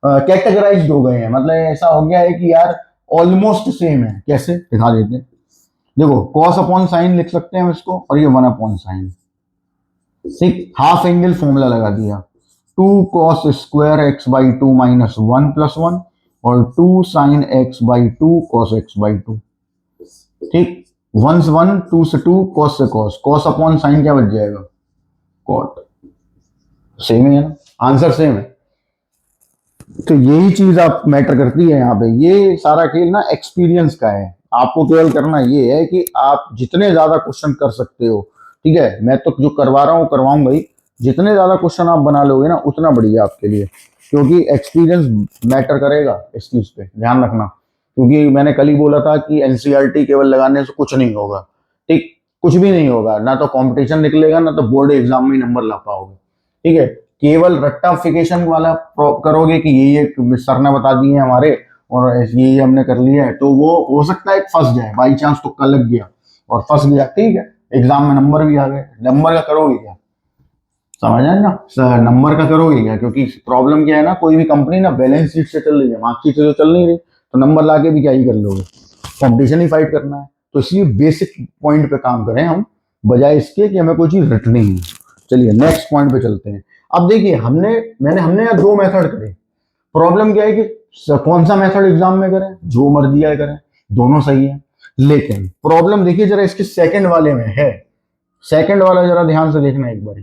कैटेगराइज्ड हो गए हैं, मतलब ऐसा हो गया है कि यार ऑलमोस्ट सेम है। कैसे दिखा देते हैं, देखो कॉस अपॉन साइन लिख सकते हैं हम इसको, और ये 1 अपॉन साइन, ठीक, हाफ एंगल फॉर्मूला लगा दिया, 2 cos square x by 2 minus 1 plus 1 और 2 sine x by 2 cos x by 2, ठीक, 1 से 1 2 से 2 कॉस से कॉस, कॉस अपॉन साइन क्या बच जाएगा, कॉट। सेम ही है ना, आंसर सेम है। तो यही चीज आप मैटर करती है यहाँ पे, ये सारा खेल ना एक्सपीरियंस का है। आपको केवल करना ये है कि आप जितने ज्यादा क्वेश्चन कर सकते हो, ठीक है, मैं तो जो करवा रहा हूँ करवाऊंगा ही, जितने ज्यादा क्वेश्चन आप बना लोगे ना उतना बढ़िया आपके लिए, क्योंकि एक्सपीरियंस मैटर करेगा इस चीज पे, ध्यान रखना। क्योंकि मैंने कल ही बोला था कि एनसीईआरटी केवल लगाने से कुछ नहीं होगा, ठीक, कुछ भी नहीं होगा, ना तो कंपटीशन निकलेगा ना तो बोर्ड एग्जाम में नंबर ला पाओगे, ठीक है। केवल रट्टाफिकेशन वाला करोगे कि ये सर ने बता दिए हमारे और ये हमने कर लिया है, तो वो हो सकता है फंस जाए, बाई चांस तुक्का लग गया और फंस गया, ठीक है, एग्जाम में नंबर भी आ गए, नंबर का करोगे क्या, समझ आए ना, नंबर का करोगे क्या, क्योंकि प्रॉब्लम क्या है ना, कोई भी कंपनी ना बैलेंस शीट से चल रही है, मार्कशीट से तो चल नहीं रही, तो नंबर लाके भी क्या ही कर लोगे, कंपटीशन ही फाइट करना है। तो इसलिए बेसिक पॉइंट पे काम करें हम, बजाय इसके कि हमें कोई चीज रटनी है। चलिए नेक्स्ट पॉइंट पे चलते हैं। अब देखिए हमने यहाँ 2 मेथड करे, प्रॉब्लम क्या है कि कौन सा मेथड एग्जाम में करें, जो मर्जी आए करें, दोनों सही है। लेकिन प्रॉब्लम देखिए जरा इसके सेकंड वाले में है, सेकंड वाला जरा ध्यान से देखना एक बार।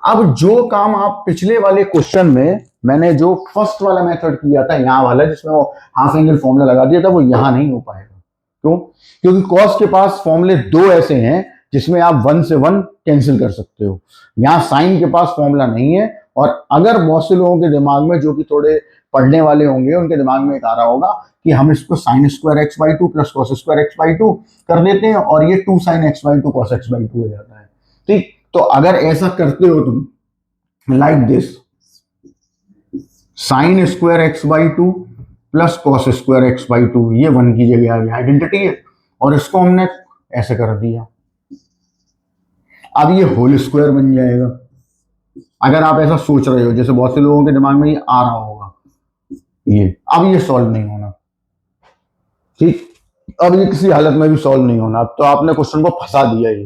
अब जो काम आप पिछले वाले क्वेश्चन में मैंने जो फर्स्ट वाला मेथड किया था, यहाँ वाला जिसमें वो हाफ एंगल फॉर्मूला लगा दिया था, वो यहाँ नहीं हो पाएगा। क्यों, क्योंकि कॉस के पास फॉर्मूले 2 ऐसे हैं जिसमें आप 1 से 1 कैंसिल कर सकते हो, यहाँ साइन के पास फॉर्मूला नहीं है। और अगर बहुत से लोगों के दिमाग में, जो कि थोड़े पढ़ने वाले होंगे, उनके दिमाग में एक आ रहा होगा कि हम इसको sine square x by 2 plus cos square x by 2 कर देते हैं और ये 2 sine x by 2 cos x by 2 हो जाता है, ठीक। तो अगर ऐसा करते हो तुम like this, sine square x by 2 plus cos square x by 2, ये 1 की जगह आ गया, आइडेंटिटी है, और इसको हमने ऐसे कर दिया। अब ये होल स्क्वायर बन जाएगा। अगर आप ऐसा सोच रहे हो, जैसे बहुत से लोगों के दिमाग में ये आ रहा होगा, ये अब ये सॉल्व नहीं होना, ठीक। अब ये किसी हालत में भी सॉल्व नहीं होना। अब तो आपने क्वेश्चन को फंसा दिया ये,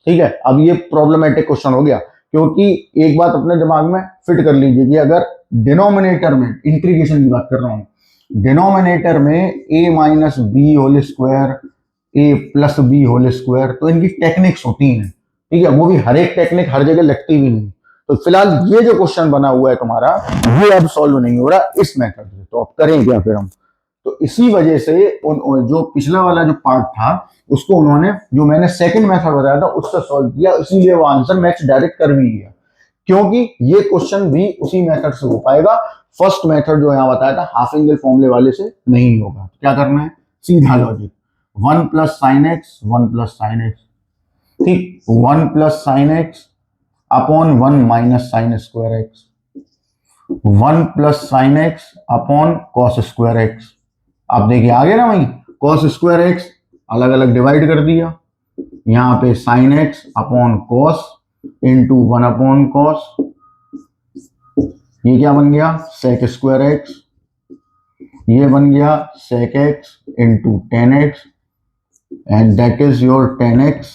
ठीक है। अब ये प्रॉब्लमेटिक क्वेश्चन हो गया, क्योंकि एक बात अपने दिमाग में फिट कर लीजिए कि अगर डिनोमिनेटर में, इंटीग्रेशन की बात कर रहा हूं, डिनोमिनेटर में a minus b whole square, a plus b whole square, तो इनकी टेक्निक्स होती हैं, ठीक है। वो भी हर एक टेक्निक हर जगह लगती भी नहीं। तो फिलहाल ये जो क्वेश्चन बना हुआ है तुम्हारा, ये अब सॉल्व नहीं हो रहा इस मेथड से। तो अब करें क्या फिर हम? तो इसी वजह से जो पिछला वाला जो पार्ट था, उसको उन्होंने, जो मैंने सेकंड मेथड बताया था, उससे सॉल्व किया, इसीलिए वो आंसर मैच डायरेक्ट कर भी लिया, क्योंकि ये क्वेश्चन भी उसी मेथड से हो पाएगा। फर्स्ट मेथड जो यहाँ बताया था हाफ एंगल फॉर्मूले वाले से नहीं होगा। क्या करना है? सीधा logic, 1 plus sine x, 1 plus sine x, ठीक, 1 plus sign x upon 1 minus sine square x, 1 plus sign x upon cos square x. आप देखिए आगे ना वही कॉस स्क्वायर एक्स अलग अलग डिवाइड कर दिया, यहाँ पे sine x upon cos into 1 upon cos, ये क्या बन गया? Sec square x. ये बन गया sec x into tan x, and that is your tan x,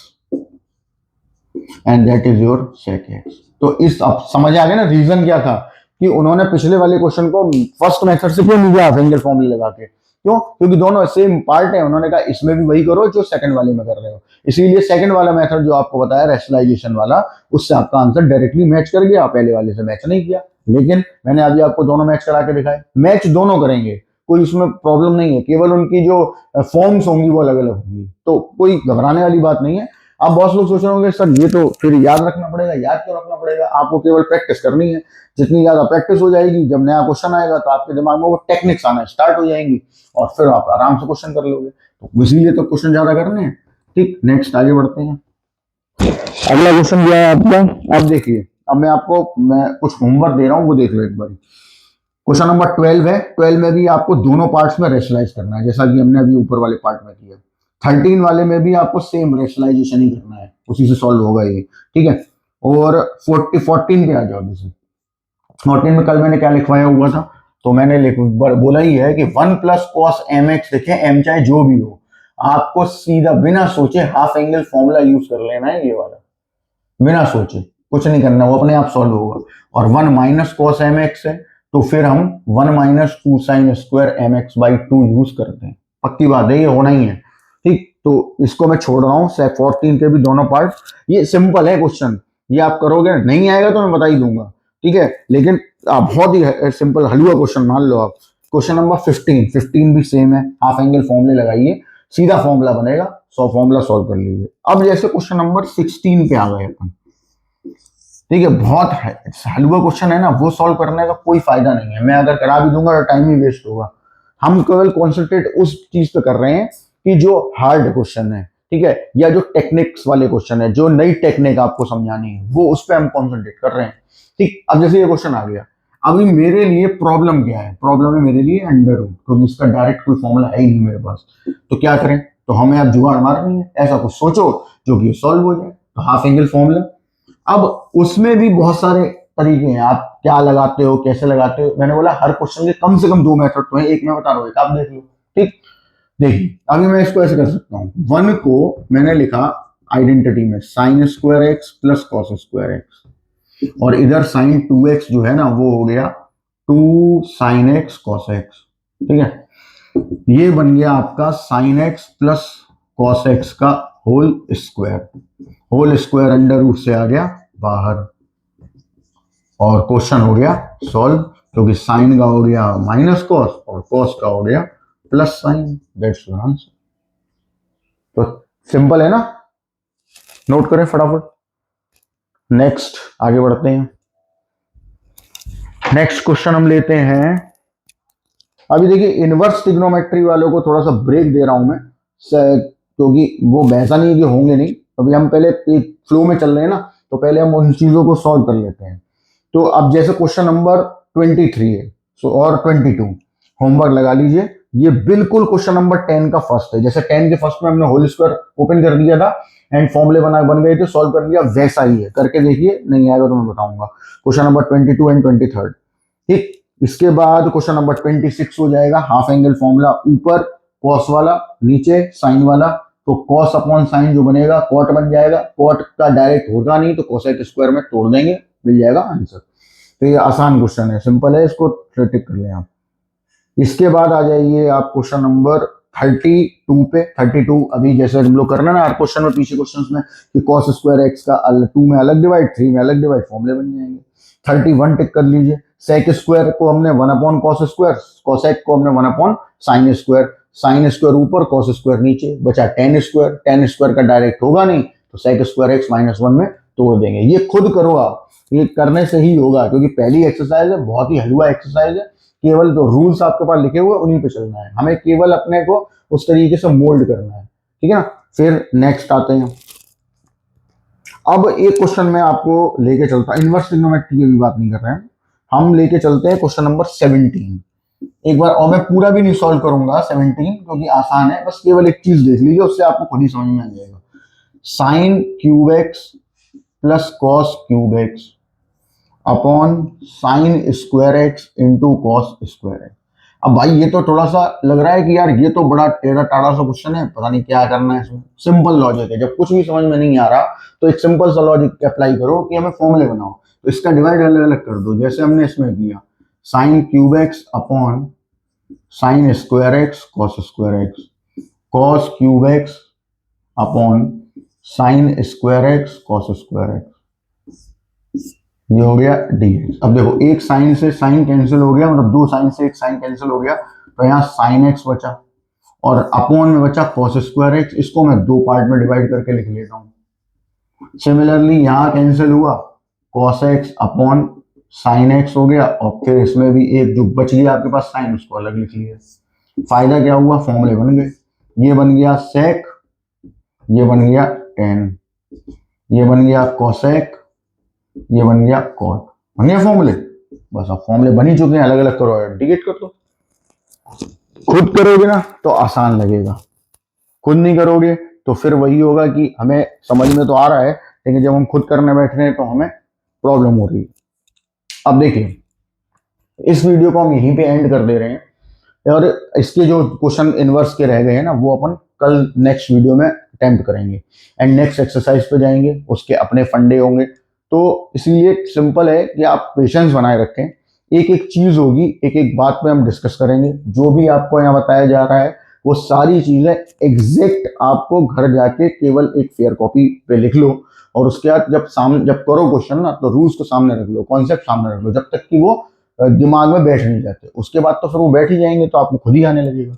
and that is your sec x. तो इस, अब समझ आ गया ना रीजन क्या था कि उन्होंने पिछले वाले क्वेश्चन को फर्स्ट मेथड से क्यों नहीं किया, एंगल फॉर्मूले लगा के? क्यों? क्योंकि दोनों सेम पार्ट है। उन्होंने कहा इसमें भी वही करो जो सेकंड वाले में कर रहे हो, इसीलिए सेकंड वाला मेथड जो आपको बताया रैशनलाइजेशन वाला, उससे आपका आंसर डायरेक्टली मैच कर गया, पहले वाले से मैच नहीं किया। लेकिन मैंने अभी आपको दोनों मैच करा के दिखाए, मैच दोनों करेंगे, कोई उसमें प्रॉब्लम नहीं है, केवल उनकी जो फॉर्म्स होंगी वो अलग अलग होंगी, तो कोई घबराने वाली बात नहीं है। आप बहुत लोग सोच रहे होंगे सर ये तो फिर याद रखना पड़ेगा, याद क्यों रखना पड़ेगा? आपको केवल प्रैक्टिस करनी है। जितनी ज्यादा प्रैक्टिस हो जाएगी, जब नया क्वेश्चन आएगा तो आपके दिमाग में वो टेक्निक्स आना स्टार्ट हो जाएंगी, और फिर आप आराम से क्वेश्चन कर लोगे। तो इसीलिए तो क्वेश्चन ज्यादा करने हैं, ठीक। नेक्स्ट आगे बढ़ते हैं। अगला क्वेश्चन दिया है आपका, अब देखिए, अब मैं कुछ होमवर्क दे रहा हूँ, वो देख लो एक बार। क्वेश्चन नंबर 12 है। 12 में भी आपको दोनों पार्ट्स में रेशनलाइज करना है, जैसा कि हमने अभी ऊपर वाले पार्ट में किया। 13 वाले में भी आपको सेम रेशनलाइजेशन ही करना है, उसी से सॉल्व होगा ये, ठीक है। और 14 पे आ जाओ। जैसे 14 में कल मैंने क्या लिखवाया हुआ था, तो मैंने बोला ही है कि 1 प्लस कॉस एम एक्स, देखें एम चाहे जो भी हो, आपको सीधा बिना सोचे हाफ एंगल फॉर्मूला यूज कर लेना है, ये वाला, बिना सोचे, कुछ नहीं करना, वो अपने आप सॉल्व होगा। और 1 माइनस कॉस एम एक्स है, तो फिर हम 1 minus 2 sine square m x by 2 use करते हैं। पक्की बात है, ये होना ही है, ठीक। तो इसको मैं छोड़ रहा हूँ, 14 के भी दोनों पार्ट। ये सिंपल है क्वेश्चन, ये आप करोगे, नहीं आएगा तो मैं बता ही दूंगा, ठीक है। लेकिन आप बहुत ही सिंपल हलवा क्वेश्चन मान लो आप। क्वेश्चन नंबर 15 भी सेम है, हाफ एंगल फॉर्मूले लगाइए, सीधा फॉर्मूला बनेगा, 100 फॉर्मूला सॉल्व कर लीजिए। अब जैसे क्वेश्चन नंबर 16 पे आ गए अपन, ठीक है। बहुत हलवा क्वेश्चन है ना, वो सॉल्व करने का कोई फायदा नहीं है, मैं अगर करा भी दूंगा तो टाइम ही वेस्ट होगा। हम केवल कॉन्सेंट्रेट उस चीज पे कर रहे हैं कि जो हार्ड क्वेश्चन है, ठीक है, या जो टेक्निक्स वाले क्वेश्चन है, जो नई टेक्निक आपको समझानी है, वो उस पर हम कॉन्सेंट्रेट कर रहे हैं, ठीक। अब जैसे ये क्वेश्चन आ गया, अभी मेरे लिए प्रॉब्लम क्या है? प्रॉब्लम है मेरे लिए अंडर रूट, क्योंकि इसका डायरेक्ट कोई फॉर्मूला है ही नहीं मेरे पास। तो क्या करें? तो हमें अब जुगाड़ मारनी है, ऐसा कुछ सोचो जो कि सॉल्व हो जाए। तो हाफ एंगल फॉर्मूला, अब उसमें भी बहुत सारे तरीके हैं, आप क्या लगाते हो, कैसे लगाते हो। मैंने बोला हर क्वेश्चन के कम से कम 2 मेथड तो है, एक मैं बता रहा हूँ, एक आप देख लो, ठीक। देखिए अभी मैं इसको ऐसे कर सकता हूँ, 1 को मैंने लिखा आइडेंटिटी में sine square x plus cos square x, और इधर साइन 2x जो है ना, वो हो गया 2 साइन एक्स कॉस एक्स, ठीक है। ये बन गया आपका sine x plus cos x का whole square. Whole square under root से आ गया बाहर, और क्वेश्चन हो गया सॉल्व, क्योंकि साइन का हो गया माइनस कॉस और कॉस का हो गया plus sign, that's your answer. तो सिंपल है ना, नोट करें फटाफट। नेक्स्ट आगे बढ़ते हैं। नेक्स्ट क्वेश्चन हम लेते हैं, अभी देखिए इनवर्स ट्रिग्नोमेट्री वालों को थोड़ा सा ब्रेक दे रहा हूं मैं, क्योंकि वो वैसा नहीं है कि होंगे नहीं, अभी हम पहले एक फ्लो में चल रहे हैं ना, तो पहले हम उन चीजों को सॉल्व कर लेते हैं। तो अब जैसे क्वेश्चन नंबर 23 है, सो और 22 होमवर्क लगा लीजिए, ये बिल्कुल क्वेश्चन नंबर 10 का फर्स्ट है। जैसे 10 के फर्स्ट में हमने होल स्क्वायर ओपन कर दिया था एंड फॉर्मूले बन गए थे, सॉल्व कर लिया, वैसा ही है, करके देखिए, नहीं आएगा तो मैं बताऊंगा। क्वेश्चन नंबर 22 एंड 23, ठीक। इसके बाद क्वेश्चन नंबर 26 हो जाएगा, हाफ एंगल फॉर्मूला, ऊपर कॉस वाला, नीचे साइन वाला, तो कॉस अपॉन साइन जो बनेगा कॉट बन जाएगा, कॉट का डायरेक्ट होगा नहीं तो कोसेक स्क्वायर में तोड़ देंगे, मिल जाएगा आंसर। तो ये आसान क्वेश्चन है, सिंपल है, इसको टिक कर लें आप। इसके बाद आ जाइए आप क्वेश्चन नंबर 32 पे। 32 अभी जैसे हम लोग करना ना हर क्वेश्चन में, पीछे क्वेश्चंस में कि कॉस स्क्वायर एक्स का 2 में अलग डिवाइड, 3 में अलग डिवाइड, फॉर्मूले बन जाएंगे। 31 टिक कर लीजिए। सेक स्क्वायर को हमने 1 अपॉन कॉस स्क्वायर, कोसेक को हमने 1 upon sine square, sine square ऊपर कॉस स्क्वायर नीचे, बचा टेन स्क्वायर, टेन स्क्वायर का डायरेक्ट होगा नहीं तो सेक स्क्वायर एक्स -1 में तोड़ देंगे। ये खुद करो आप, ये करने से ही होगा, क्योंकि पहली एक्सरसाइज है, बहुत ही हलवा एक्सरसाइज है, केवल जो रूल्स आपके पास लिखे हुए उन्हीं पे चलना है, हमें केवल अपने को उस तरीके से मोल्ड करना है, ठीक है ना। फिर नेक्स्ट आते हैं, अब एक क्वेश्चन में आपको लेके चलता, इनवर्स ट्रिग्नोमेट्री की भी बात नहीं कर रहे हैं हम, लेके चलते हैं क्वेश्चन नंबर 17 एक बार, और मैं पूरा भी नहीं सॉल्व करूंगा 17 क्योंकि आसान है, बस केवल एक चीज देख लीजिए, उससे आपको खुद ही समझ में आ जाएगा। Sine cube x plus cos cube x upon sine square x into cos square x. अब भाई ये तो थोड़ा सा लग रहा है कि यार ये तो बड़ा टेढ़ा टाढ़ा सा क्वेश्चन है, पता नहीं क्या करना है इसमें। सिंपल लॉजिक है, जब कुछ भी समझ में नहीं आ रहा तो एक सिंपल सा लॉजिक अप्लाई करो कि हमें फॉर्मूले बनाओ, तो इसका डिवाइड अलग अलग कर दो, जैसे हमने इसमें किया sine cube x upon sine square x cos square x, cos cube x upon sine square x cos square x, ये हो गया dx। अब देखो एक साइन से साइन कैंसिल हो गया, मतलब दो साइन से एक साइन कैंसिल हो गया, तो यहाँ साइन एक्स बचा और अपॉन में बचा कॉस स्क्वायर एक्स, इसको मैं दो पार्ट में डिवाइड करके लिख लेता हूँ। सिमिलरली यहाँ कैंसिल हुआ, cos x upon sine x हो गया, और फिर इसमें भी एक जो बच गया आपके पास साइन, उसको अलग लिख लिया। फायदा क्या हुआ, फॉर्मूले बन गए, ये बन गया सेक, ये बन गया टेन, ये बन गया कोसेक, ये बन गया कॉट, बन गया फॉर्मूले। बस अब फॉर्मूले बन ही चुके हैं, अलग अलग करो, इंटीग्रेट कर दो। खुद करोगे ना तो आसान लगेगा, खुद नहीं करोगे तो फिर वही होगा कि हमें समझ में तो आ रहा है, लेकिन जब हम खुद करने बैठ रहे हैं तो हमें प्रॉब्लम हो रही है। अब देखिए, इस वीडियो को हम यहीं पे एंड कर दे रहे हैं, और इसके जो क्वेश्चन इनवर्स के रह गए हैं ना, वो अपन कल नेक्स्ट वीडियो में अटेम्प्ट करेंगे एंड नेक्स्ट एक्सरसाइज पे जाएंगे, उसके अपने फंडे होंगे। तो इसलिए सिंपल है कि आप पेशेंस बनाए रखें, एक एक चीज होगी, एक एक बात पे हम डिस्कस करेंगे, जो भी आपको यहाँ बताया जा रहा है वो सारी चीजें एग्जैक्ट आपको घर जाके केवल एक फेयर कॉपी पे लिख लो, और उसके बाद जब करो क्वेश्चन ना, तो रूल्स को सामने रख लो, कॉन्सेप्ट सामने रख लो, जब तक कि वो दिमाग में बैठ नहीं जाते, उसके बाद तो फिर वो बैठ ही जाएंगे, तो आपको खुद ही आने लगेगा,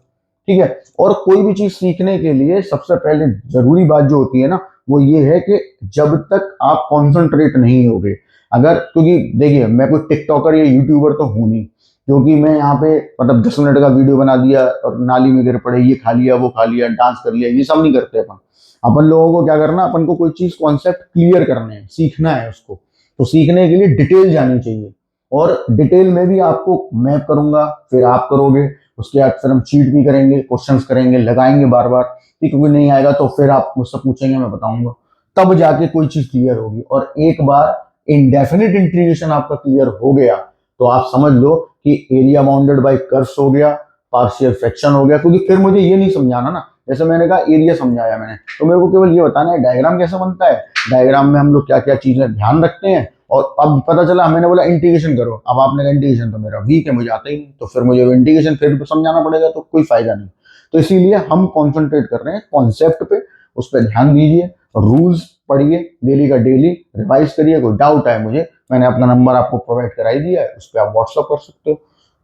ठीक है। और कोई भी चीज सीखने के लिए सबसे पहले जरूरी बात जो होती है ना, वो ये है कि जब तक आप कॉन्सेंट्रेट नहीं होगे, अगर, क्योंकि देखिए मैं कोई टिकटॉकर या यूट्यूबर तो हूं नहीं, क्योंकि मैं यहाँ पे मतलब 10 मिनट का वीडियो बना दिया और नाली में गिर पड़े, ये खा लिया वो खा लिया, डांस कर लिया, ये सब नहीं करते अपन। अपन लोगों को क्या करना, अपन को कोई चीज कॉन्सेप्ट क्लियर करने हैं, सीखना है उसको, तो सीखने के लिए डिटेल जानी चाहिए, और डिटेल में भी आपको मैं करूंगा, फिर आप करोगे, उसके बाद फिर हम चीट भी करेंगे, क्वेश्चंस करेंगे, लगाएंगे बार बार, ठीक, क्योंकि नहीं आएगा तो फिर आप मुझसे पूछेंगे, मैं बताऊंगा, तब जाके कोई चीज क्लियर होगी। और एक बार इंडेफिनिट इंटीग्रेशन आपका क्लियर हो गया तो आप समझ लो कि एरिया बाउंडेड बाय कर्व्स हो गया, पार्शियल फ्रैक्शन हो गया, क्योंकि फिर मुझे ये नहीं समझाना ना, जैसे मैंने कहा एरिया समझाया मैंने, तो मेरे को केवल ये बताना है डायग्राम कैसे बनता है, डायग्राम में हम लोग क्या क्या चीजें ध्यान रखते हैं, और अब पता चला मैंने बोला इंटीग्रेशन करो, अब आपने कहा इंटीग्रेशन तो मेरा वीक है, मुझे आता ही नहीं, तो फिर मुझे इंटीग्रेशन फिर तो समझाना पड़ेगा, तो कोई फायदा नहीं। तो इसीलिए हम कॉन्सेंट्रेट कर रहे हैं कॉन्सेप्ट पे, उस पर ध्यान दीजिए, रूल्स पढ़िए, डेली का डेली रिवाइज करिए, कोई डाउट है मुझे, मैंने अपना नंबर आपको प्रोवाइड करा ही दिया है, उस पर आप व्हाट्सअप कर सकते हो,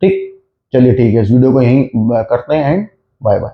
ठीक। चलिए ठीक है, इस वीडियो को यहीं करते हैं एंड बाय बाय।